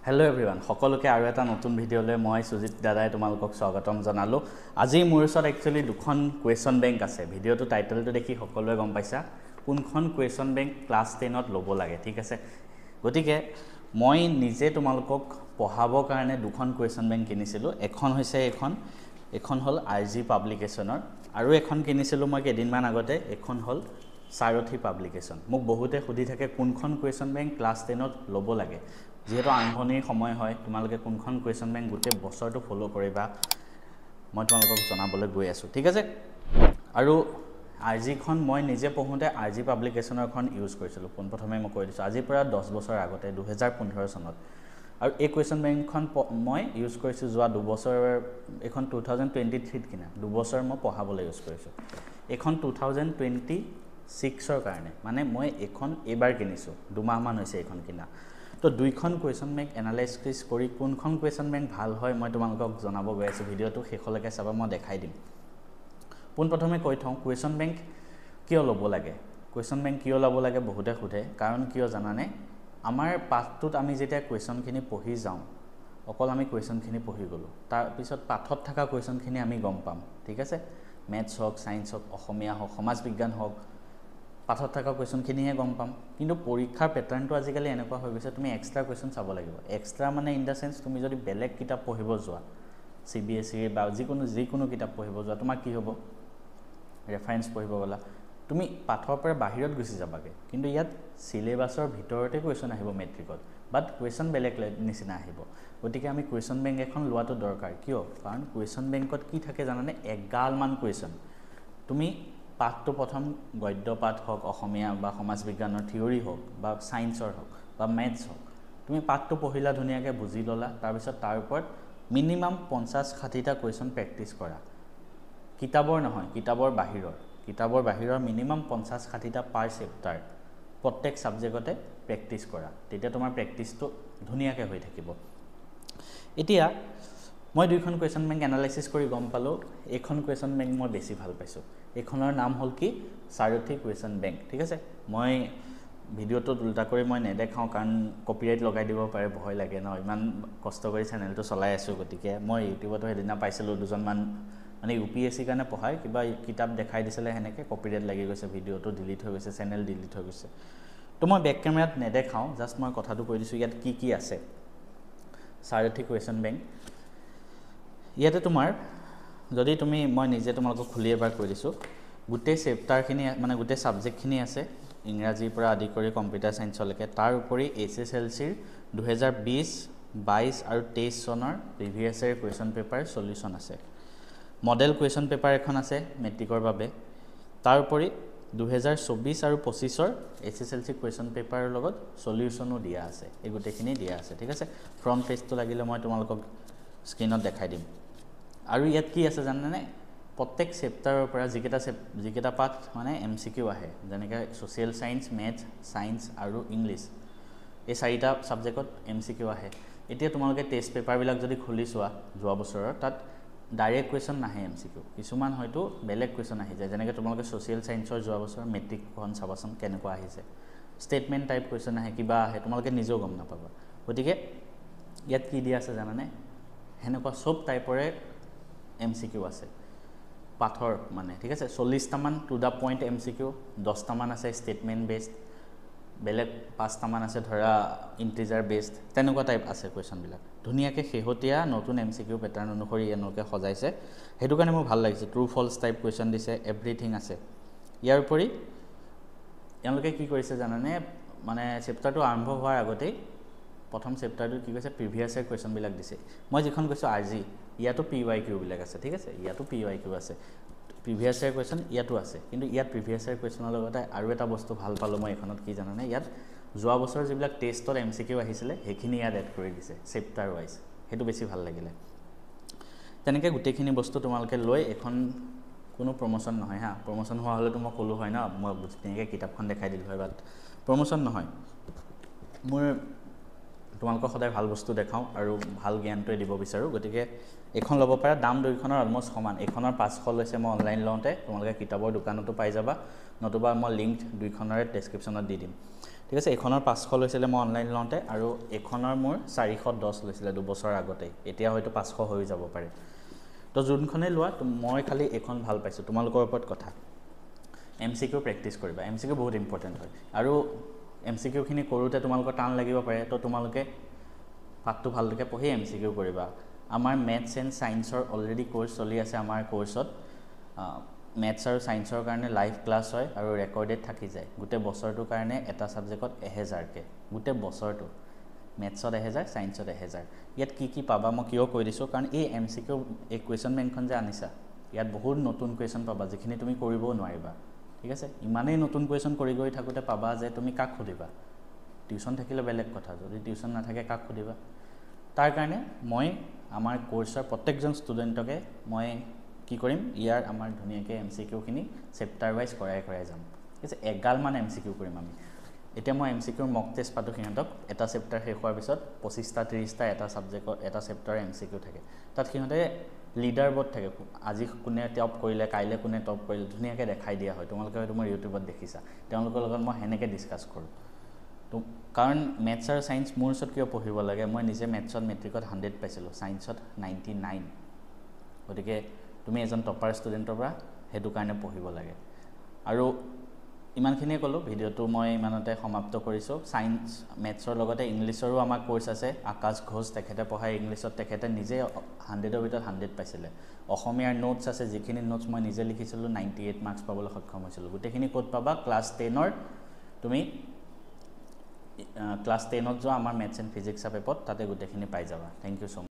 hello' everyone সকলোকে আৰু এটা নতুন ভিডিঅ'লৈ মই সুজিত দাদাই তোমালোকক স্বাগতম জনালোঁ আজি মোৰ ওচৰত একচুৱেলি দুখন কুৱেশ্যন বেংক আছে ভিডিঅ'টো টাইটেলটো দেখি সকলোৱে গম পাইছা কোনখন কুৱেশ্যন বেংক ক্লাছ 10ত ল'ব লাগে ঠিক আছে গতিকে মই নিজে তোমালোকক পঢ়াবৰ কাৰণে দুখন কুৱেশ্যন বেংক কিনিছিলোঁ এখন হৈছে এখন হ'ল আৰজি পাব্লিকেশ্যনৰ আৰু এখন কিনিছিলোঁ মই কেইদিনমান আগতে এখন হ'ল সাৰথী পাব্লিকেশ্যন মোক বহুতে সুধি থাকে কোনখন কুৱেশ্যন বেংক ক্লাছ 10ত ল'ব লাগে যেহেতু আৰম্ভণিৰ সময় হয় তোমালোকে কোনখন কুৱেশ্যন বেংক গোটেই বছৰটো ফলো কৰিবা মই তোমালোকক জনাবলৈ গৈ আছোঁ ঠিক আছে আৰু আৰজিখন মই নিজে পঢ়োঁতে আৰজি পাব্লিকেশ্যনৰখন ইউজ কৰিছিলোঁ পোনপ্ৰথমে মই কৈ দিছোঁ আজিৰ পৰা 10 বছৰ আগতে 2015 চনত আৰু এই কুৱেশ্যন বেংকখন মই ইউজ কৰিছোঁ যোৱা দুবছৰ এখন 2023ত কিনা দুবছৰ মই পঢ়াবলৈ ইউজ কৰিছোঁ এখন 2026ৰ কাৰণে মানে মই এখন এবাৰ কিনিছোঁ দুমাহমান হৈছে এখন কিনা তো দুইখন কুৱেশ্যন বেংক এনালাইচিছ কৰি কোনখন কুৱেশ্যন বেংক ভাল হয় মই তোমালোকক জনাব গৈ আছোঁ ভিডিঅ'টো শেষলৈকে চাবা মই দেখাই দিম পোনপ্ৰথমে কৈ থওঁ কুৱেশ্যন বেংক কিয় ল'ব লাগে কুৱেশ্যন বেংক কিয় ল'ব লাগে বহুতে সোধে কাৰণ কিয় জানানে আমাৰ পাঠটোত আমি যেতিয়া কুৱেশ্যনখিনি পঢ়ি যাওঁ অকল আমি কুৱেশ্যনখিনি পঢ়ি গ'লোঁ তাৰপিছত পাঠত থকা কুৱেশ্যনখিনি আমি গম পাম ঠিক আছে মেথছ হওক ছায়েন্স হওক অসমীয়া হওক সমাজ বিজ্ঞান হওক পাঠত থকা কুৱেশ্যনখিনিহে গম পাম কিন্তু পৰীক্ষাৰ পেটাৰ্ণটো আজিকালি এনেকুৱা হৈ গৈছে তুমি এক্সট্ৰা কুৱেশ্যন চাব লাগিব এক্সট্ৰা মানে ইন দ্য চেন্স তুমি যদি বেলেগ কিতাপ পঢ়িব যোৱা CBSE বা যিকোনো কিতাপ পঢ়িব যোৱা তোমাৰ কি হ'ব ৰেফাৰেঞ্চ পঢ়িব গ'লা তুমি পাঠৰ পৰা বাহিৰত গুচি যাবাগে কিন্তু ইয়াত সিলেবাছৰ ভিতৰতে কুৱেশ্যন আহিব মেট্ৰিকত বাট কুৱেশ্যন বেলেগ নিচিনা আহিব গতিকে আমি কুৱেশ্যন বেংক এখন লোৱাটো দৰকাৰ কিয় কাৰণ কুৱেশ্যন বেংকত কি থাকে জানানে এগালমান কুৱেশ্যন তুমি পাঠটো প্ৰথম গদ্য পাঠ হওক অসমীয়া বা সমাজ বিজ্ঞানৰ থিয়ৰি হওক বা ছায়েন্সৰ হওক বা মেথছ হওক তুমি পাঠটো পঢ়িলা ধুনীয়াকৈ বুজি ল'লা তাৰপিছত তাৰ ওপৰত মিনিমাম 50-60টা কুৱেশ্যন প্ৰেক্টিছ কৰা কিতাপৰ নহয় কিতাপৰ বাহিৰৰ মিনিমাম 50-60টা পাৰ চেপ্টাৰ প্ৰত্যেক ছাবজেক্টতে প্ৰেক্টিছ কৰা তেতিয়া তোমাৰ প্ৰেক্টিছটো ধুনীয়াকৈ হৈ থাকিব এতিয়া মই দুইখন কুৱেশ্যন বেংক এনালাইচিছ কৰি গম পালোঁ এইখন কুৱেশ্যন বেংক মই বেছি ভাল পাইছোঁ এইখনৰ নাম হ'ল কি সাৰথী কুৱেশ্যন বেংক ঠিক আছে মই ভিডিঅ'টোত উল্টা কৰি মই নেদেখাওঁ কাৰণ কপিৰাইট লগাই দিব পাৰে ভয় লাগে ন ইমান কষ্ট কৰি চেনেলটো চলাই আছোঁ গতিকে মই ইউটিউবতো সেইদিনা পাইছিলোঁ দুজনমান মানে UPSC কাৰণে পঢ়াই কিবা কিতাপ দেখাই দিছিলে সেনেকৈ কপিৰাইট লাগি গৈছে ভিডিঅ'টো ডিলিট হৈ গৈছে চেনেল ডিলিট হৈ গৈছে তো মই বেক কেমেৰাত নেদেখাওঁ জাষ্ট মই কথাটো কৈ দিছোঁ ইয়াত কি আছে সাৰথী কুৱেশ্যন বেংক ইয়াতে তোমাৰ যদি মই নিজে তোমালোকক খুলি এবাৰ কৈ দিছোঁ গোটেই চেপ্টাৰখিনি মানে গোটেই ছাবজেক্টখিনি আছে ইংৰাজীৰ পৰা আদি কৰি কম্পিউটাৰ ছায়েন্সলৈকে তাৰ উপৰি SSLCৰ 2020, 22 আৰু 23 চনৰ previous year question paper solution আছে মডেল কুৱেশ্যন পেপাৰ এখন আছে মেট্ৰিকৰ বাবে তাৰ উপৰি 2024 আৰু 25ৰ SSLC কুৱেশ্যন পেপাৰৰ লগত সলিউশ্যনো দিয়া আছে এই গোটেইখিনি দিয়া আছে ঠিক আছে ফ্ৰণ্ট পেজটো লাগিলে মই তোমালোকক স্ক্ৰীনত দেখাই দিম আৰু ইয়াত কি আছে জানেনে প্ৰত্যেক চেপ্টাৰৰ পৰা যিকেইটা পাঠ মানে MCQ আহে যেনেকৈ ছ'চিয়েল ছায়েন্স মেথছ ছায়েন্স আৰু ইংলিছ এই চাৰিটা ছাবজেক্টত MCQ আহে এতিয়া তোমালোকে টেষ্ট পেপাৰবিলাক যদি খুলি চোৱা যোৱা বছৰৰ তাত ডাইৰেক্ট কুৱেশ্যন নাহে MCQ কিছুমান হয়তো বেলেগ কুৱেশ্যন আহি যায় যেনেকৈ তোমালোকে ছ'চিয়েল ছায়েন্সৰ যোৱা বছৰ মেট্ৰিকখন চাবাচোন কেনেকুৱা আহিছে ষ্টেটমেণ্ট টাইপ কুৱেশ্যন আহে কিবা আহে তোমালোকে নিজেও গম নাপাবা গতিকে ইয়াত কি দিয়া আছে জানানে সেনেকুৱা চব টাইপৰে MCQ আছে পাঠৰ মানে ঠিক আছে 40টামান টু দা পইণ্ট MCQ 10টামান আছে ষ্টেটমেণ্ট বেছড বেলেগ 5টামান আছে ধৰা ইণ্টিজাৰ বেছড তেনেকুৱা টাইপ আছে কুৱেশ্যনবিলাক ধুনীয়াকৈ শেহতীয়া নতুন MCQ পেটাৰ্ণ অনুসৰি এনেকৈ সজাইছে সেইটো কাৰণে মোৰ ভাল লাগিছে ট্ৰু ফল্ছ টাইপ কুৱেশ্যন দিছে এভৰিথিং আছে ইয়াৰ উপৰি তেওঁলোকে কি কৰিছে জানানে মানে চেপ্টাৰটো আৰম্ভ হোৱাৰ আগতেই প্ৰথম চেপ্টাৰটো কি কৈছে প্ৰিভিয়াছ ইয়েৰ কুৱেশ্যনবিলাক দিছে মই যিখন কৈছোঁ আৰজি ইয়াতো PYQ বিলাক আছে ঠিক আছে ইয়াতো PYQ আছে প্ৰিভিয়াছ ইয়েৰ কুৱেশ্যন ইয়াতো আছে কিন্তু ইয়াত প্ৰিভিয়াছ ইয়েৰ কুৱেশ্যনৰ লগতে আৰু এটা বস্তু ভাল পালোঁ মই এখনত কি জানানে ইয়াত যোৱা বছৰ যিবিলাক টেষ্টত MCQ আহিছিলে সেইখিনি ইয়াত এড কৰি দিছে চেপ্টাৰ ৱাইজ সেইটো বেছি ভাল লাগিলে তেনেকৈ গোটেইখিনি বস্তু তোমালোকে লৈ এখন কোনো প্ৰমোশ্যন নহয় হা প্ৰমোশ্যন হোৱা হ'লেতো মই ক'লোঁ হয় ন মই তেনেকৈ কিতাপখন দেখাই দিলোঁ হয় বাট প্ৰমোশ্যন নহয় মোৰ তোমালোকক সদায় ভাল বস্তু দেখাওঁ আৰু ভাল জ্ঞানটোৱে দিব বিচাৰোঁ গতিকে এখন ল'ব পাৰা দাম দুইখনৰ অলমষ্ট সমান এখনৰ 500 লৈছে মই অনলাইন লওঁতে তোমালোকে কিতাপৰ দোকানতো পাই যাবা নতুবা মই লিংক দুইখনৰে ডেছক্ৰিপশ্যনত দি দিম ঠিক আছে এইখনৰ 500 লৈছিলে মই অনলাইন লওঁতে আৰু এইখনৰ মোৰ 410 লৈছিলে 2 বছৰ আগতে এতিয়া হয়তো 500 হৈ যাব পাৰে তো যোনখনে লোৱা মই খালি এইখন ভাল পাইছোঁ তোমালোকৰ ওপৰত কথা MCQ প্ৰেক্টিছ কৰিবা MCQ বহুত ইম্পৰ্টেণ্ট হয় আৰু MCQ খিনি কৰোঁতে তোমালোকৰ টান লাগিব পাৰে তো তোমালোকে পাঠটো ভালকৈ পঢ়ি MCQ কৰিবা আমাৰ মেথছ এণ্ড ছায়েন্সৰ অলৰেডি কোৰ্চ চলি আছে আমাৰ কোৰ্চত মেথছ আৰু ছায়েন্সৰ কাৰণে লাইভ ক্লাছ হয় আৰু ৰেকৰ্ডেড থাকি যায় গোটেই বছৰটোৰ কাৰণে এটা ছাবজেক্টত 1000কে গোটেই বছৰটো মেথছত 1000 ছায়েন্সত 1000 ইয়াত কি পাবা মই কিয় কৈ দিছোঁ কাৰণ এই MCQ এই কুৱেশ্যন বেংকখন যে আনিছা ইয়াত বহুত নতুন কুৱেশ্যন পাবা যিখিনি তুমি কৰিবও নোৱাৰিবা ঠিক আছে ইমানেই নতুন কুৱেশ্যন কৰি গৈ থাকোঁতে পাবা যে তুমি কাক সুধিবা টিউশ্যন থাকিলে বেলেগ কথা যদি টিউশ্যন নাথাকে কাক সুধিবা তাৰ কাৰণে মই আমাৰ কোৰ্চৰ প্ৰত্যেকজন ষ্টুডেণ্টকে মই কি কৰিম ইয়াৰ আমাৰ ধুনীয়াকৈ MCQ খিনি চেপ্টাৰ ওয়াইজ কৰাই যাম ঠিক আছে এগালমান MCQ কৰিম আমি এতিয়া মই MCQ মক টেষ্ট পাতো সিহঁতক এটা চেপ্টাৰ শেষ হোৱাৰ পিছত 25টা 30টা এটা সাবজেক্টৰ এটা চেপ্টাৰ MCQ থাকে তাত সিহঁতে লিডাৰ বোৰ্ড থাকে আজি কোনে টপ কৰিলে কাইলে কোনে টপ কৰিলে ধুনীয়াকৈ দেখাই দিয়া হয় তোমালোকে হয়তো মই ইউটিউবত দেখিছা তেওঁলোকৰ লগত মই হেনেকৈ ডিসকাস কৰোঁ তো কাৰণ মেথছ আৰু সায়েন্স মোৰ ওচৰত কিয় পঢ়িব লাগে মই নিজে মেথছত মেট্ৰিকত 100 পাইছিলোঁ সায়েন্সত 99 গতিকে তুমি এজন টপাৰ ষ্টুডেণ্টৰ পৰা হেতু কাৰণে পঢ়িব লাগে আৰু ইমানখিনিয়ে ক'লো ভিডিওটো মই ইমানতে সমাপ্ত কৰিছোঁ সায়েন্স মেথছৰ লগতে ইংলিছৰো আমাৰ কোৰ্চ আছে আকাশ ঘোষ তেখেতে পঢ়াই ইংলিছত তেখেতে নিজে 100ৰ ভিতৰত 100 পাইছিলে অসমীয়াৰ নোটছ আছে যিখিনি নোটছ মই নিজে লিখিছিলোঁ 98 মাৰ্কছ পাবলৈ সক্ষম হৈছিলোঁ গোটেইখিনি ক'ত পাবা ক্লাছ 10ৰ তুমি ক্লাছ 10ত যোৱা আমাৰ মেথছ এণ্ড ফিজিক্স এপত তাতে গোটেইখিনি পাই যাবা থ্যাংক ইউ সো